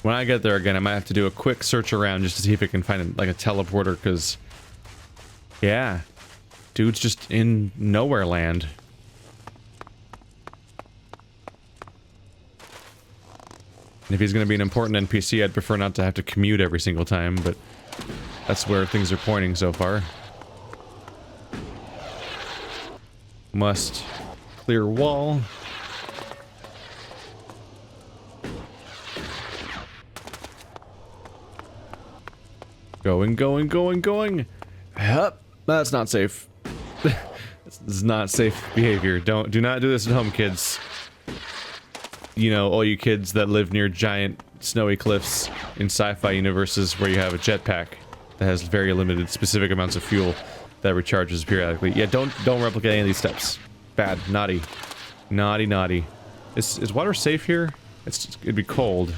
When I get there again, I might have to do a quick search around just to see if I can find like a teleporter, because yeah, dude's just in nowhere land. And if he's going to be an important NPC, I'd prefer not to have to commute every single time, but that's where things are pointing so far. Must clear wall. Going, going, going, going. Hup. That's not safe. This is not safe behavior. Do not do this at home, kids. You know, all you kids that live near giant snowy cliffs in sci-fi universes where you have a jetpack that has very limited specific amounts of fuel that recharges periodically. Yeah, don't replicate any of these steps. Bad. Naughty. Naughty, naughty. Is water safe here? It'd be cold.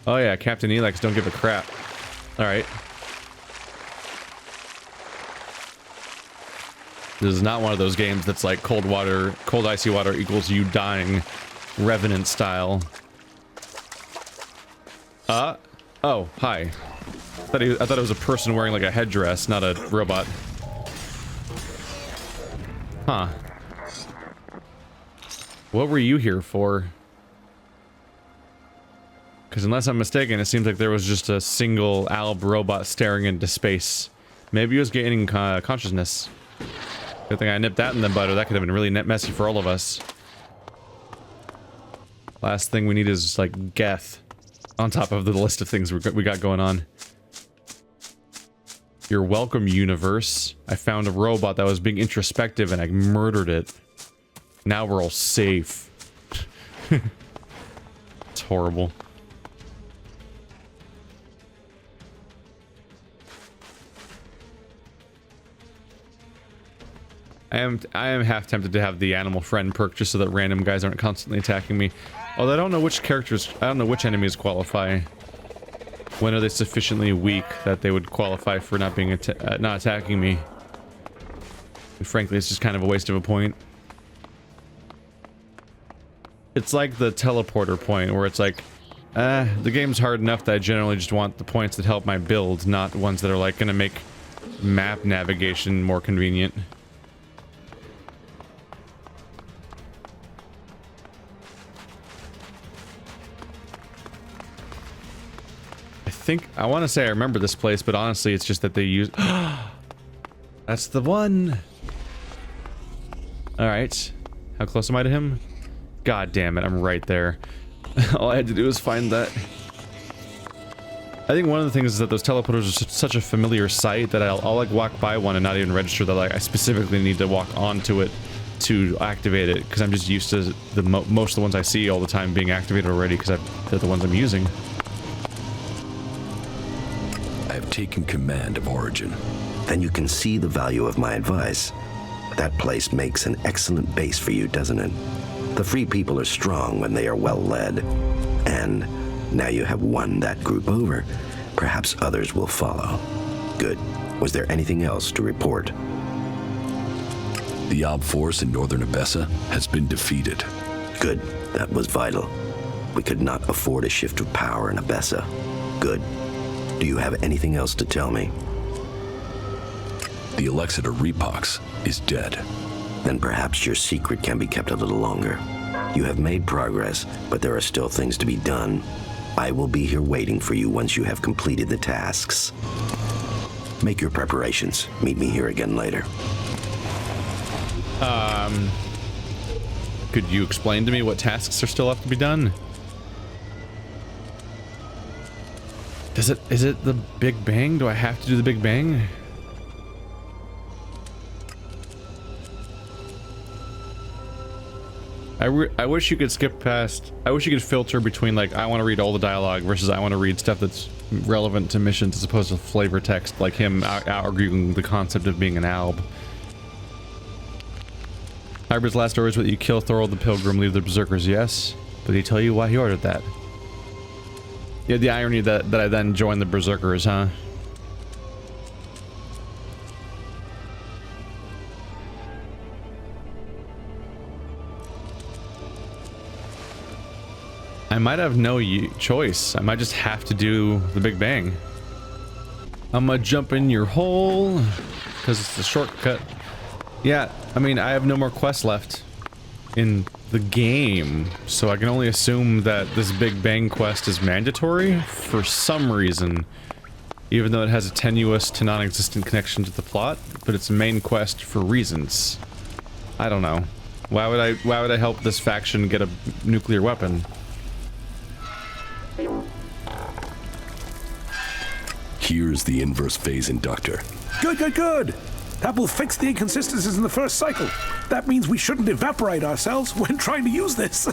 Oh yeah, Captain ELEX don't give a crap. Alright. This is not one of those games that's like cold icy water equals you dying, Revenant style. Oh, hi. I thought it was a person wearing like a headdress, not a robot. Huh. What were you here for? Because unless I'm mistaken, it seems like there was just a single alb robot staring into space. Maybe he was gaining consciousness. Good thing I nipped that in the bud, or that could have been really messy for all of us. Last thing we need is, like, Geth. On top of the list of things we got going on. You're welcome, universe. I found a robot that was being introspective and I murdered it. Now we're all safe. It's horrible. I am half tempted to have the animal friend perk just so that random guys aren't constantly attacking me. Although I don't know which enemies qualify. When are they sufficiently weak that they would qualify for not being not attacking me? And frankly, it's just kind of a waste of a point. It's like the teleporter point, where it's like, the game's hard enough that I generally just want the points that help my build, not ones that are like gonna make map navigation more convenient. I want to say I remember this place, but honestly, it's just that they use. That's the one. All right, how close am I to him? God damn it, I'm right there. All I had to do was find that. I think one of the things is that those teleporters are such a familiar sight that I'll like walk by one and not even register that like I specifically need to walk onto it to activate it, because I'm just used to the most of the ones I see all the time being activated already, because they're the ones I'm using. Taken command of Origin. Then you can see the value of my advice. That place makes an excellent base for you, doesn't it? The free people are strong when they are well led. And now you have won that group over. Perhaps others will follow. Good. Was there anything else to report? The Ob force in northern Abessa has been defeated. Good. That was vital. We could not afford a shift of power in Abessa. Good. Do you have anything else to tell me? The Alexeter Repox is dead. Then perhaps your secret can be kept a little longer. You have made progress, but there are still things to be done. I will be here waiting for you once you have completed the tasks. Make your preparations. Meet me here again later. Could you explain to me what tasks are still left to be done? Is it the Big Bang? Do I have to do the Big Bang? I wish you could skip past. I wish you could filter between like I want to read all the dialogue versus I want to read stuff that's relevant to missions as opposed to flavor text like him arguing the concept of being an alb. Hybrid's last orders was that you kill Thorald the Pilgrim, leave the Berserkers. Yes, but did he tell you why he ordered that? Yeah, the irony that I then joined the Berserkers, huh? I might have no choice. I might just have to do the Big Bang. I'm gonna jump in your hole because it's the shortcut. Yeah, I mean, I have no more quests left in the game, so I can only assume that this Big Bang quest is mandatory for some reason, even though it has a tenuous to non-existent connection to the plot, but it's a main quest for reasons. I don't know. Why would I help this faction get a nuclear weapon? Here's the inverse phase inductor. Good, good, good. That will fix the inconsistencies in the first cycle. That means we shouldn't evaporate ourselves when trying to use this.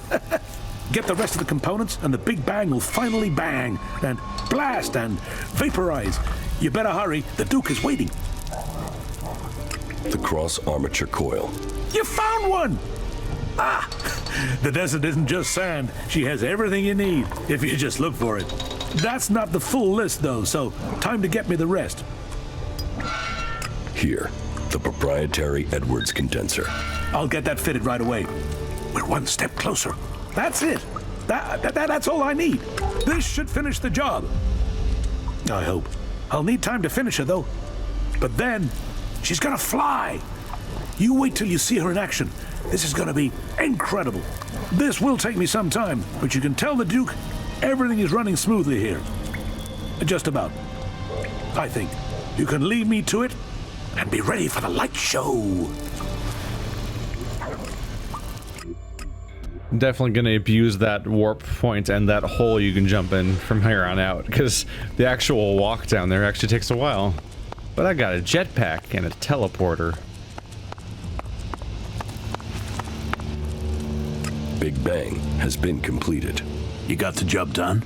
Get the rest of the components and the Big Bang will finally bang and blast and vaporize. You better hurry, the Duke is waiting. The cross armature coil. You found one! Ah! The desert isn't just sand. She has everything you need if you just look for it. That's not the full list though, so time to get me the rest. Here, the proprietary Edwards condenser. I'll get that fitted right away. We're one step closer. That's it. That's all I need. This should finish the job. I hope. I'll need time to finish her though. But then, she's gonna fly. You wait till you see her in action. This is gonna be incredible. This will take me some time, but you can tell the Duke everything is running smoothly here. Just about. I think. You can leave me to it and be ready for the light show. I'm definitely gonna abuse that warp point and that hole you can jump in from here on out, because the actual walk down there actually takes a while. But I got a jetpack and a teleporter. Big Bang has been completed. You got the job done?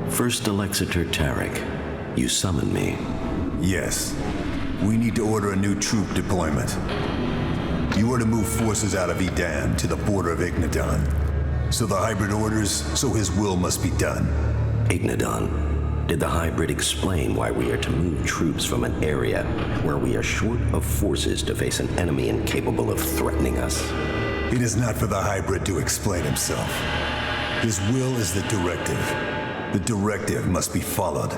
First Alexitor Tarek, you summoned me. Yes. We need to order a new troop deployment. You are to move forces out of Edan to the border of Ignadon. So the hybrid orders, so his will must be done. Ignadon, did the hybrid explain why we are to move troops from an area where we are short of forces to face an enemy incapable of threatening us? It is not for the hybrid to explain himself. His will is the directive. The directive must be followed.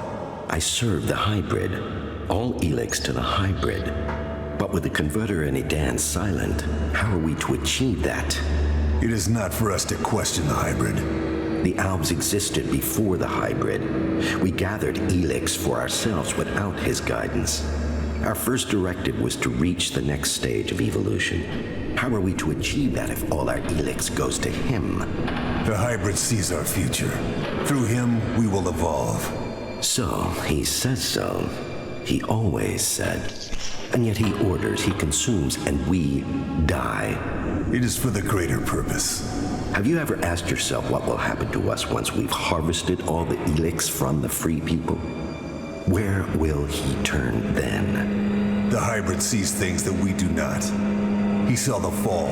I serve the hybrid. All ELEX to the hybrid. But with the converter in Edan silent, how are we to achieve that? It is not for us to question the hybrid. The Albs existed before the hybrid. We gathered ELEX for ourselves without his guidance. Our first directive was to reach the next stage of evolution. How are we to achieve that if all our ELEX goes to him? The hybrid sees our future. Through him, we will evolve. So, he says so. He always said. And yet he orders, he consumes, and we die. It is for the greater purpose. Have you ever asked yourself what will happen to us once we've harvested all the ELEX from the free people? Where will he turn then? The hybrid sees things that we do not. He saw the fall.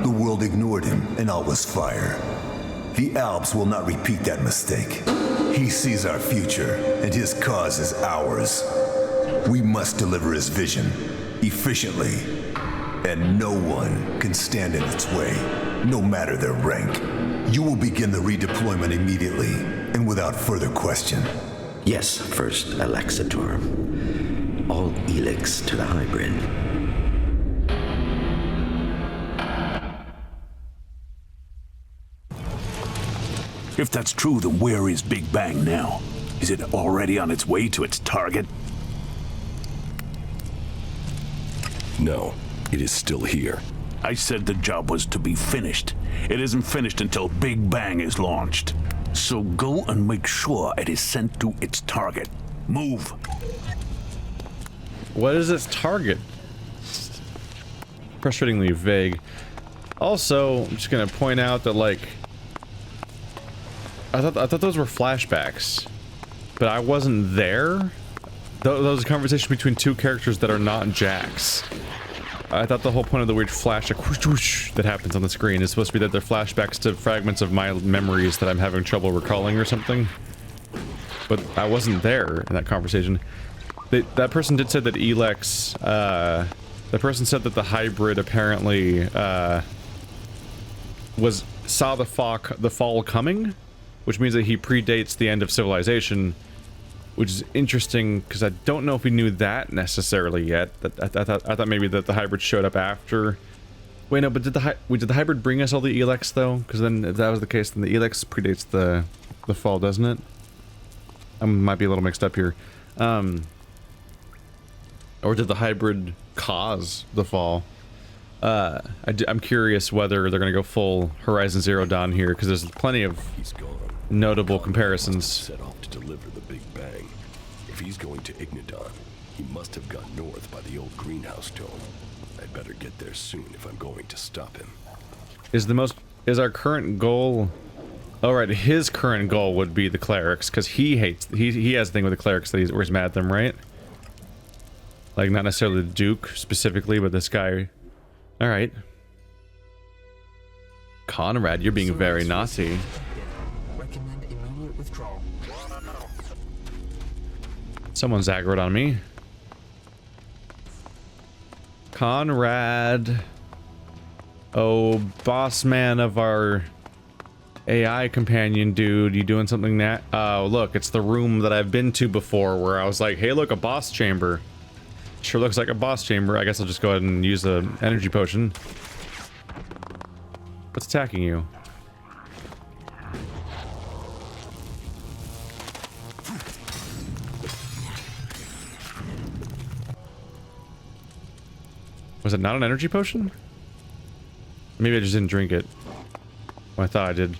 The world ignored him, and all was fire. The Alps will not repeat that mistake. He sees our future, and his cause is ours. We must deliver his vision, efficiently. And no one can stand in its way, no matter their rank. You will begin the redeployment immediately, and without further question. Yes, First Alexitor. All ELEX to the hybrid. If that's true, then where is Big Bang now? Is it already on its way to its target? No, it is still here. I said the job was to be finished. It isn't finished until Big Bang is launched. So go and make sure it is sent to its target. Move. What is its target? frustratingly vague. Also, I'm just gonna point out that, like, I thought those were flashbacks, but I wasn't there. That was a conversation between two characters that are not Jax. I thought the whole point of the weird flash, like, whoosh, whoosh, that happens on the screen is supposed to be that they're flashbacks to fragments of my memories that I'm having trouble recalling or something. But I wasn't there in that conversation. That person did say that ELEX, that person said that the hybrid apparently, saw the fall coming, which means that he predates the end of civilization, which is interesting because I don't know if we knew that necessarily yet. I thought maybe that the hybrid showed up after. Wait, no, but did the hybrid bring us all the ELEX though? Because then, if that was the case, then the ELEX predates the fall, doesn't it? I might be a little mixed up here. Or did the hybrid cause the fall? I'm curious whether they're going to go full Horizon Zero Dawn here, because there's plenty of notable comparisons. Set off to deliver the Big Bang. If he's going to Ignidon, he must have gone north by the old greenhouse dome. I'd better get there soon if I'm going to stop him. Is our current goal? Oh right, his current goal would be the clerics, because he has a thing with the clerics that he's mad at them, right? Like, not necessarily the Duke specifically, but this guy. Alright. Conrad, you're being very naughty. Recommend immediate withdrawal. Someone's aggroed on me. Conrad. Oh, boss man of our AI companion dude, you doing something that? Oh, look, it's the room that I've been to before where I was like, hey, look, a boss chamber. Sure looks like a boss chamber. I guess I'll just go ahead and use an energy potion. What's attacking you? Was it not an energy potion? Maybe I just didn't drink it. Well, I thought I did.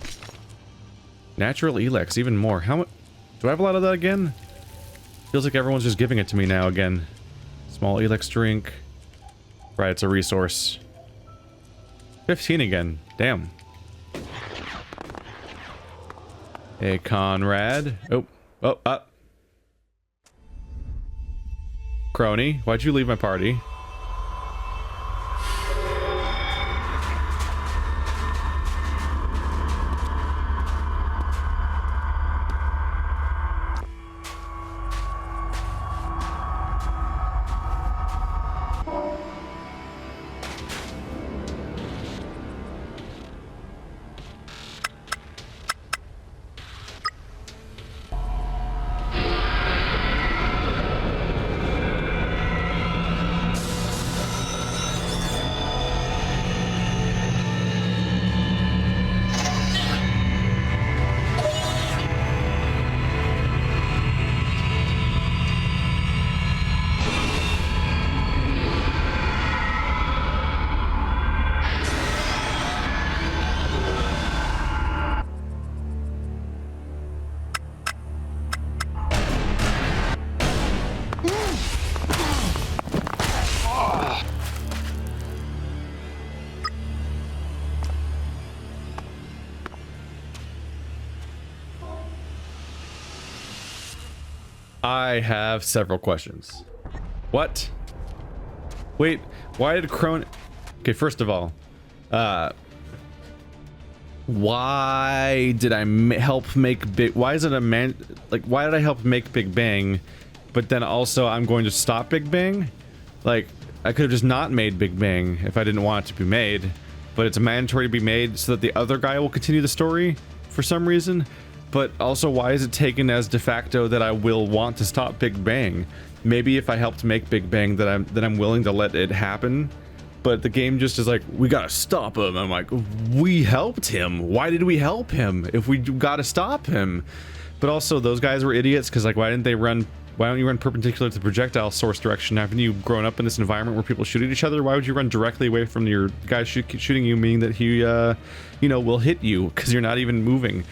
Natural ELEX, even more. How much? Do I have a lot of that again? Feels like everyone's just giving it to me now again. Small ELEX drink. Right, it's a resource. 15 again. Damn. Hey, Conrad. Oh, up. Crony, why'd you leave my party? I have several questions. What? Wait, why did Crone... Okay, first of all, why did I help make Big... Why is it a man... Like, why did I help make Big Bang, but then also I'm going to stop Big Bang? Like, I could have just not made Big Bang if I didn't want it to be made, but it's mandatory to be made so that the other guy will continue the story for some reason. But also, why is it taken as de facto that I will want to stop Big Bang? Maybe if I helped make Big Bang that I'm willing to let it happen. But the game just is like, we gotta stop him. I'm like, we helped him. Why did we help him if we gotta stop him? But also, those guys were idiots because, like, why don't you run perpendicular to the projectile source direction? Haven't you grown up in this environment where people shoot at each other? Why would you run directly away from your guy shooting you, meaning that he, you know, will hit you because you're not even moving?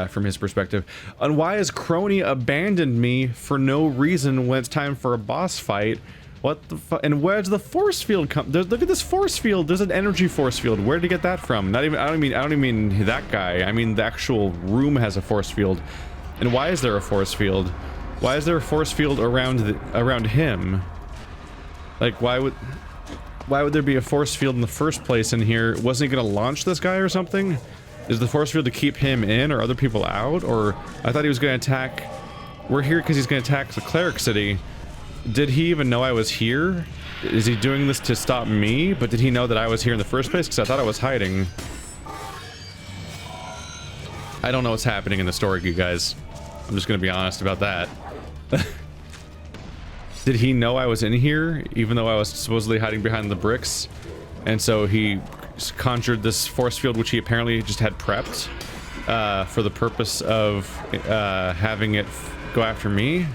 From his perspective. And why has Crony abandoned me for no reason when it's time for a boss fight? What the fuck? And where's the force field come? Look at this force field. There's an energy force field. Where did he get that from? Not even. I don't even mean that guy. I mean the actual room has a force field. And why is there a force field? Why is there a force field around him? Like why would there be a force field in the first place in here? Wasn't he gonna launch this guy or something? Is the force field to keep him in or other people out? Or I thought he was gonna attack. We're here because he's gonna attack the cleric city. Did he even know I was here? Is he doing this to stop me? But did he know that I was here in the first place? Because I thought I was hiding. I don't know what's happening in the story, you guys. I'm just gonna be honest about that. Did he know I was in here, even though I was supposedly hiding behind the bricks? And so he conjured this force field, which he apparently just had prepped for the purpose of having it go after me?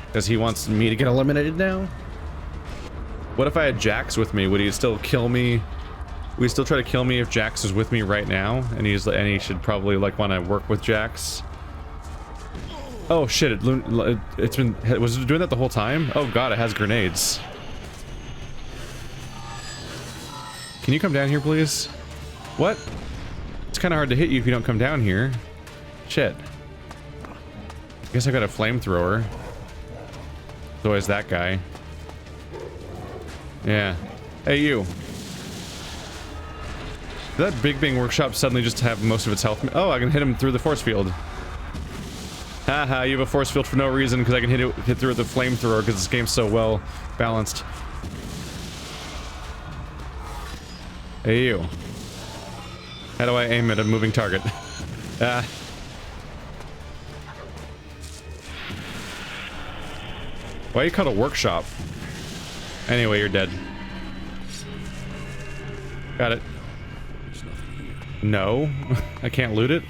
Because he wants me to get eliminated now? What if I had Jax with me? Would he still kill me? Would he still try to kill me if Jax is with me right now? And he should probably like want to work with Jax. Oh shit! Was it doing that the whole time? Oh god, it has grenades. Can you come down here, please? What? It's kind of hard to hit you if you don't come down here. Shit. I guess I got a flamethrower. So is that guy. Yeah. Hey, you. Did that Big Bang Workshop suddenly just have most of its health? Oh, I can hit him through the force field. Haha, you have a force field for no reason because I can hit through with the flamethrower because this game's so well balanced. Hey, you. How do I aim at a moving target? Why you call it a workshop? Anyway, you're dead. Got it. No. I can't loot it?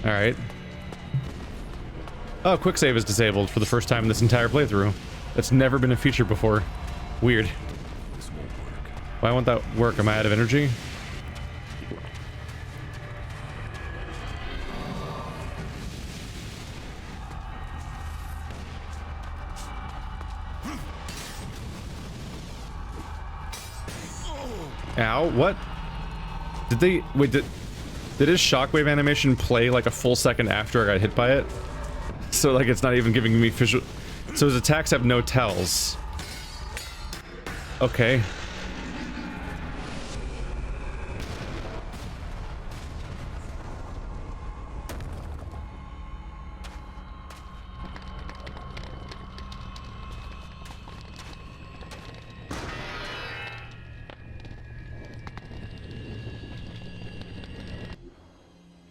Alright. Oh, quick save is disabled for the first time in this entire playthrough. That's never been a feature before. Weird. Why won't that work? Am I out of energy? Ow, what? Did they... Wait, did his shockwave animation play like a full second after I got hit by it? So like it's not even giving me visual... So his attacks have no tells. Okay.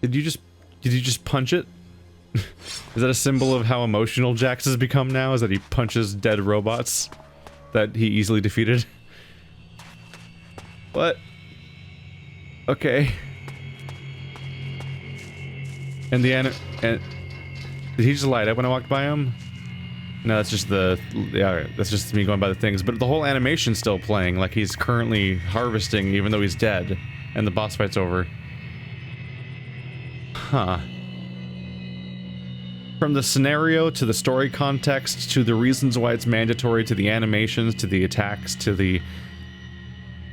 Did you just punch it? Is that a symbol of how emotional Jax has become now? Is that he punches dead robots that he easily defeated? What? Okay. And did he just light up when I walked by him? No, that's just that's just me going by the things. But the whole animation's still playing, like he's currently harvesting even though he's dead and the boss fight's over. Huh. From the scenario to the story context to the reasons why it's mandatory to the animations to the attacks to the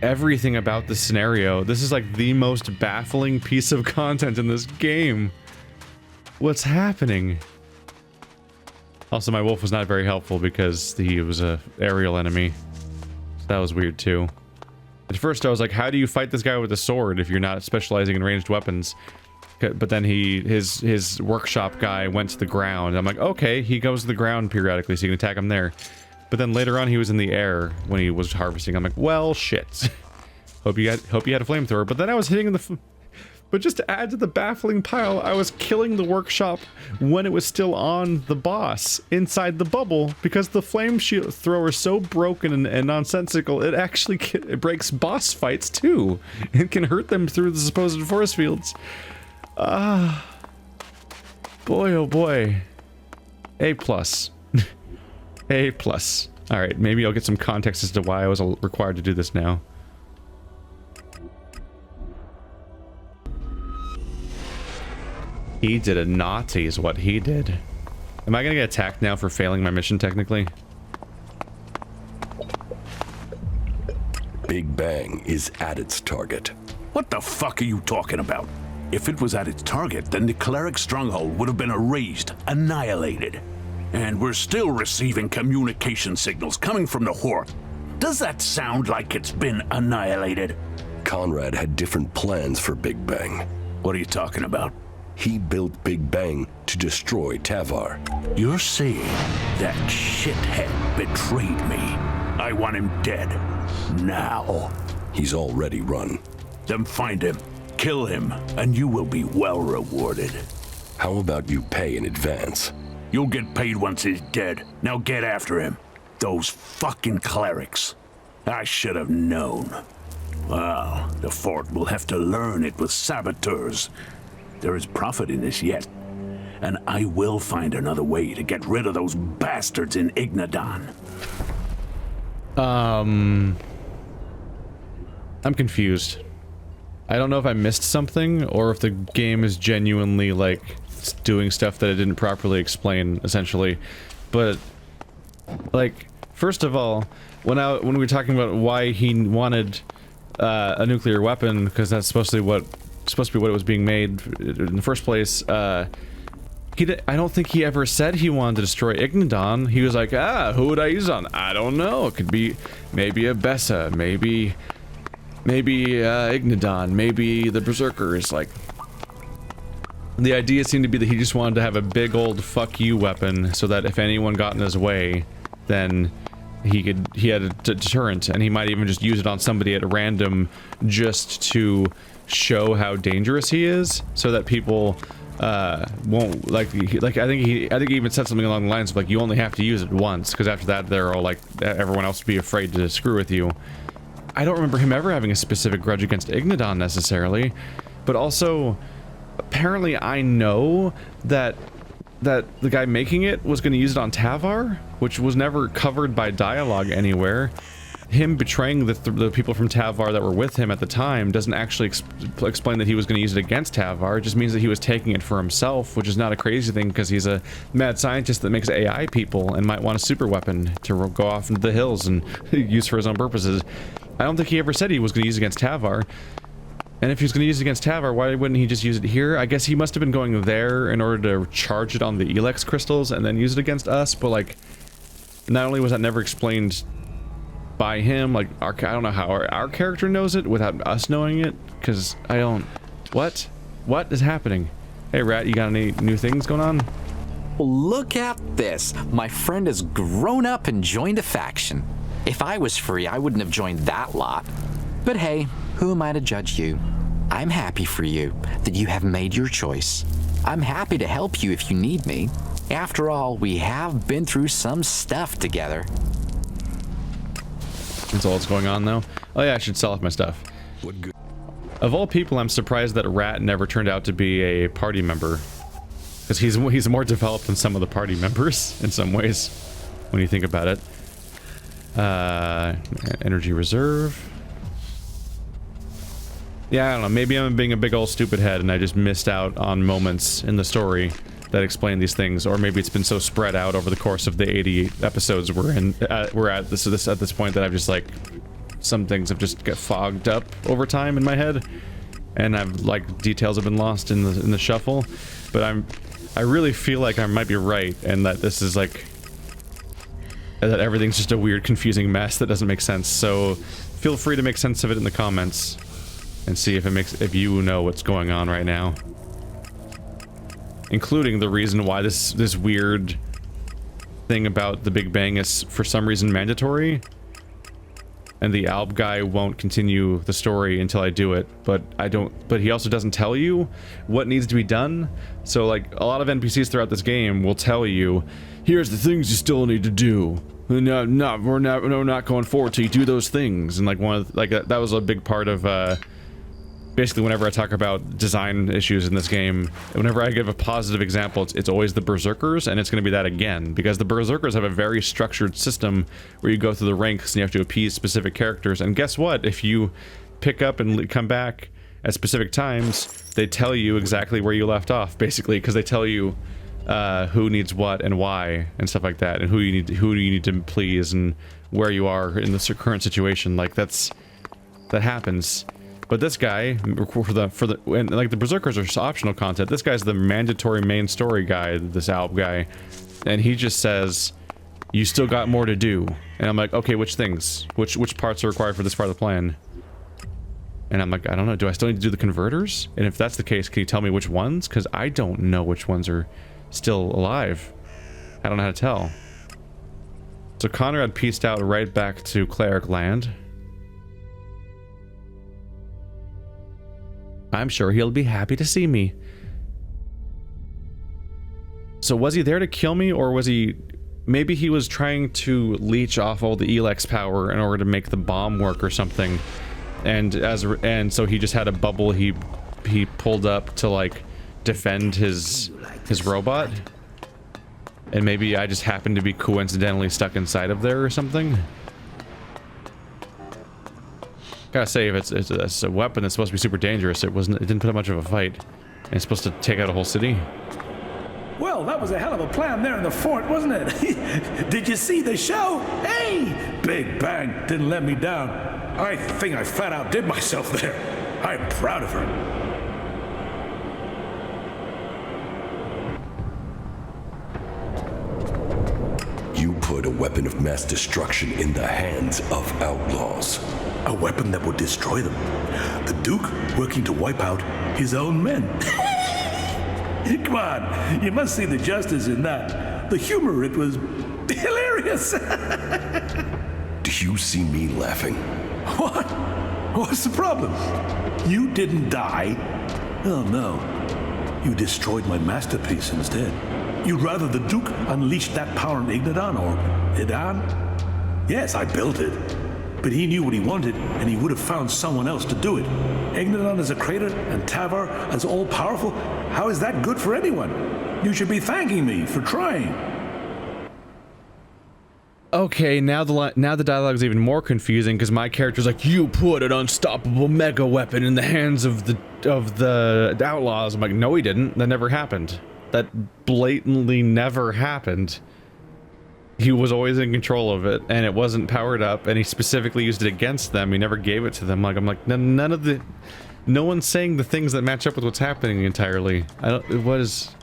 everything about the scenario, this is like the most baffling piece of content in this game. What's happening? Also, my wolf was not very helpful because he was a aerial enemy. So that was weird too. At first I was like, how do you fight this guy with a sword if you're not specializing in ranged weapons? But then his workshop guy went to the ground. I'm like, okay, he goes to the ground periodically, so you can attack him there. But then later on, he was in the air when he was harvesting. I'm like, well, shit. hope you had a flamethrower. But then I was hitting the. But just to add to the baffling pile, I was killing the workshop when it was still on the boss inside the bubble because the flame thrower is so broken and nonsensical. It actually it breaks boss fights too. It can hurt them through the supposed force fields. Boy, oh boy. A+. A+. Alright, maybe I'll get some context as to why I was required to do this now. He did a naughty is what he did. Am I gonna get attacked now for failing my mission technically? Big Bang is at its target. What the fuck are you talking about? If it was at its target, then the cleric stronghold would have been erased, annihilated. And we're still receiving communication signals coming from the Horde. Does that sound like it's been annihilated? Conrad had different plans for Big Bang. What are you talking about? He built Big Bang to destroy Tavar. You're saying that shithead betrayed me. I want him dead. Now. He's already run. Then find him, kill him, and you will be well rewarded. How about you pay in advance? You'll get paid once he's dead. Now get after him. Those fucking clerics. I should have known. Well, the fort will have to learn it was saboteurs. There is profit in this yet. And I will find another way to get rid of those bastards in Ignadon. I'm confused. I don't know if I missed something or if the game is genuinely like doing stuff that it didn't properly explain, essentially. But like, first of all, when we were talking about why he wanted a nuclear weapon, because that's supposed to be what it was being made in the first place, I don't think he ever said he wanted to destroy Ignadon. He was like, who would I use it on? I don't know. It could be maybe a Bessa, maybe Ignadon, maybe the Berserkers. Like, the idea seemed to be that he just wanted to have a big old fuck you weapon so that if anyone got in his way, then he had a deterrent, and he might even just use it on somebody at random just to show how dangerous he is, so that people won't I think he even said something along the lines of like, you only have to use it once, because after that they're all like, everyone else would be afraid to screw with you. I don't remember him ever having a specific grudge against Ignadon necessarily, but also apparently I know that the guy making it was going to use it on Tavar, which was never covered by dialogue anywhere. Him betraying the people from Tavar that were with him at the time doesn't actually explain that he was going to use it against Tavar. It just means that he was taking it for himself, which is not a crazy thing because he's a mad scientist that makes AI people and might want a super weapon to go off into the hills and use for his own purposes. I don't think he ever said he was going to use it against Tavar. And if he was going to use it against Tavar, why wouldn't he just use it here? I guess he must have been going there in order to charge it on the ELEX crystals and then use it against us, but like, not only was that never explained by him, like, I don't know how our character knows it without us knowing it, because I don't... What is happening? Hey Rat, you got any new things going on? Well, look at this. My friend has grown up and joined a faction. If I was free, I wouldn't have joined that lot. But hey, who am I to judge you? I'm happy for you that you have made your choice. I'm happy to help you if you need me. After all, we have been through some stuff together. That's all that's going on, though. Oh yeah, I should sell off my stuff. What good? Of all people, I'm surprised that Rat never turned out to be a party member. Because he's more developed than some of the party members, in some ways, when you think about it. Energy reserve. Yeah, I don't know, maybe I'm being a big old stupid head and I just missed out on moments in the story that explain these things, or maybe it's been so spread out over the course of the 80 episodes we're at this point that I've just like, some things have just got fogged up over time in my head, and I've like, details have been lost in the shuffle. But I really feel like I might be right, and that this is like, that everything's just a weird, confusing mess that doesn't make sense. So feel free to make sense of it in the comments and see if you know what's going on right now, including the reason why this weird thing about the Big Bang is for some reason mandatory, and the Alb guy won't continue the story until I do it, but he also doesn't tell you what needs to be done. So like, a lot of NPCs throughout this game will tell you, here's the things you still need to do. We're not going forward till you do those things. And like, that was a big part of basically, whenever I talk about design issues in this game, whenever I give a positive example, it's always the Berserkers, and it's going to be that again, because the Berserkers have a very structured system where you go through the ranks and you have to appease specific characters, and guess what? If you pick up and come back at specific times, they tell you exactly where you left off, basically, because they tell you who needs what and why, and stuff like that, and who do you need to please, and where you are in the current situation. Like, that's that happens. But this guy, and like the Berserkers are optional content, this guy's the mandatory main story guy, this Alp guy. And he just says, you still got more to do. And I'm like, okay, which things? Which parts are required for this part of the plan? And I'm like, I don't know, do I still need to do the converters? And if that's the case, can you tell me which ones? Because I don't know which ones are still alive. I don't know how to tell. So Conrad pieced out right back to Cleric Land. I'm sure he'll be happy to see me. So was he there to kill me, or was he... Maybe he was trying to leech off all the ELEX power in order to make the bomb work or something. And so he just had a bubble he pulled up to like defend his robot. And maybe I just happened to be coincidentally stuck inside of there or something. Gotta say, if it's a weapon that's supposed to be super dangerous, it didn't put up much of a fight. And it's supposed to take out a whole city. Well, that was a hell of a plan there in the fort, wasn't it? Did you see the show? Hey! Big Bang didn't let me down. I think I flat out did myself there. I'm proud of her. You put a weapon of mass destruction in the hands of outlaws. A weapon that would destroy them. The Duke working to wipe out his own men. Come on, you must see the justice in that. The humor, it was hilarious. Do you see me laughing? What? What's the problem? You didn't die. Oh no. You destroyed my masterpiece instead. You'd rather the Duke unleashed that power on Ignodon or Idan? Yes, I built it. But he knew what he wanted, and he would have found someone else to do it. Ignodon as a crater, and Tavar as all-powerful. How is that good for anyone? You should be thanking me for trying. Okay, now the dialogue is even more confusing because my character's like, you put an unstoppable mega weapon in the hands of the outlaws. I'm like, no, he didn't. That never happened. That blatantly never happened. He was always in control of it, and it wasn't powered up, and he specifically used it against them. He never gave it to them. Like, I'm like, no one's saying the things that match up with what's happening entirely. What is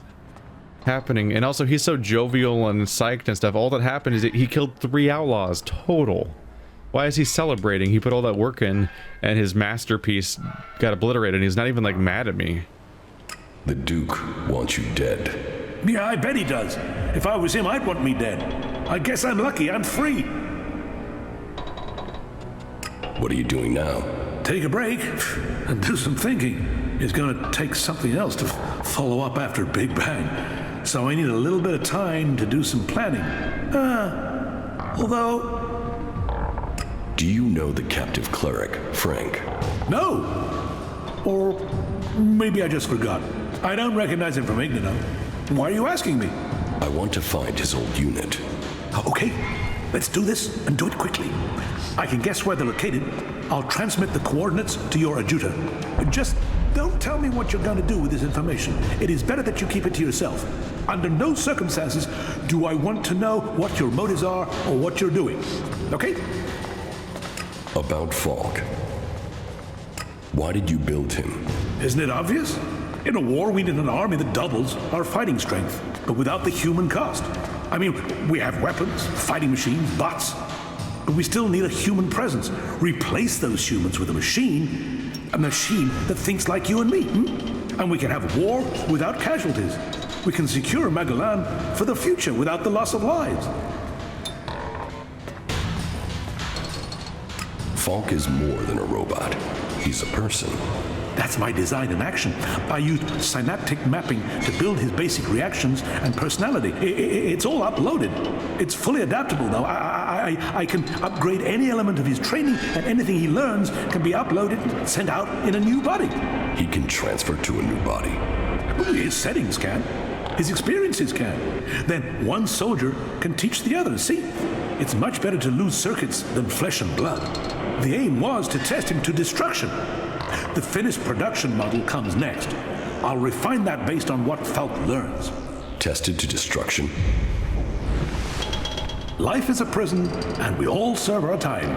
happening? And also, he's so jovial and psyched and stuff. All that happened is that he killed 3 outlaws total. Why is he celebrating? He put all that work in, and his masterpiece got obliterated, and he's not even, like, mad at me. The Duke wants you dead. Yeah, I bet he does. If I was him, I'd want me dead. I guess I'm lucky. I'm free. What are you doing now? Take a break and do some thinking. It's gonna take something else to follow up after Big Bang. So I need a little bit of time to do some planning. Although... Do you know the captive cleric, Frank? No! Or maybe I just forgot. I don't recognize him from Ignodon. Why are you asking me? I want to find his old unit. Okay, let's do this and do it quickly. I can guess where they're located. I'll transmit the coordinates to your adjutor. Just don't tell me what you're going to do with this information. It is better that you keep it to yourself. Under no circumstances do I want to know what your motives are or what you're doing. Okay? About Falk. Why did you build him? Isn't it obvious? In a war, we need an army that doubles our fighting strength, but without the human cost. I mean, we have weapons, fighting machines, bots, but we still need a human presence. Replace those humans with a machine that thinks like you and me. And we can have war without casualties. We can secure Magalan for the future without the loss of lives. Falk is more than a robot. He's a person. That's my design in action. I used synaptic mapping to build his basic reactions and personality. It's all uploaded. It's fully adaptable now. I can upgrade any element of his training, and anything he learns can be uploaded, sent out in a new body. He can transfer to a new body. His settings can. His experiences can. Then one soldier can teach the other. See? It's much better to lose circuits than flesh and blood. The aim was to test him to destruction. The finished production model comes next. I'll refine that based on what Falk learns. Tested to destruction? Life is a prison, and we all serve our time.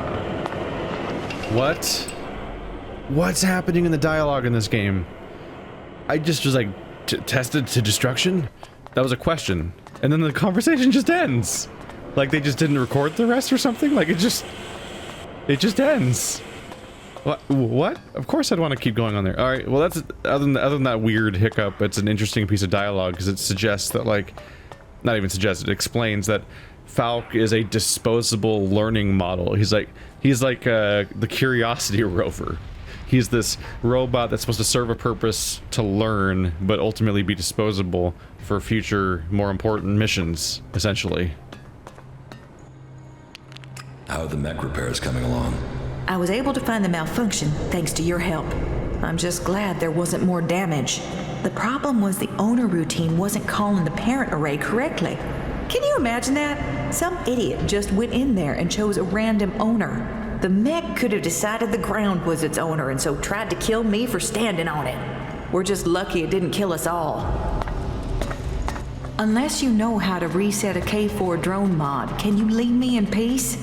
What? What's happening in the dialogue in this game? I just was like, tested to destruction? That was a question. And then the conversation just ends. Like they just didn't record the rest or something? Like it just ends. What? Of course I'd want to keep going on there. Alright, well that's, other than that weird hiccup, it's an interesting piece of dialogue because it suggests that like, not even suggests, it explains that Falk is a disposable learning model. He's like the Curiosity rover. He's this robot that's supposed to serve a purpose to learn, but ultimately be disposable for future, more important missions, essentially. How are the mech repairs coming along? I was able to find the malfunction thanks to your help. I'm just glad there wasn't more damage. The problem was the owner routine wasn't calling the parent array correctly. Can you imagine that? Some idiot just went in there and chose a random owner. The mech could have decided the ground was its owner and so tried to kill me for standing on it. We're just lucky it didn't kill us all. Unless you know how to reset a K4 drone mod, can you leave me in peace?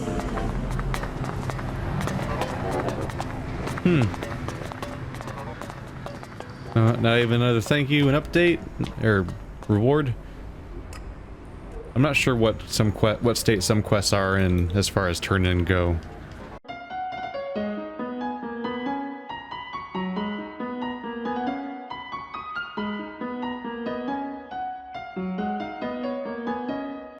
Not even another thank you, an update, or reward. I'm not sure what state some quests are in as far as turn in go.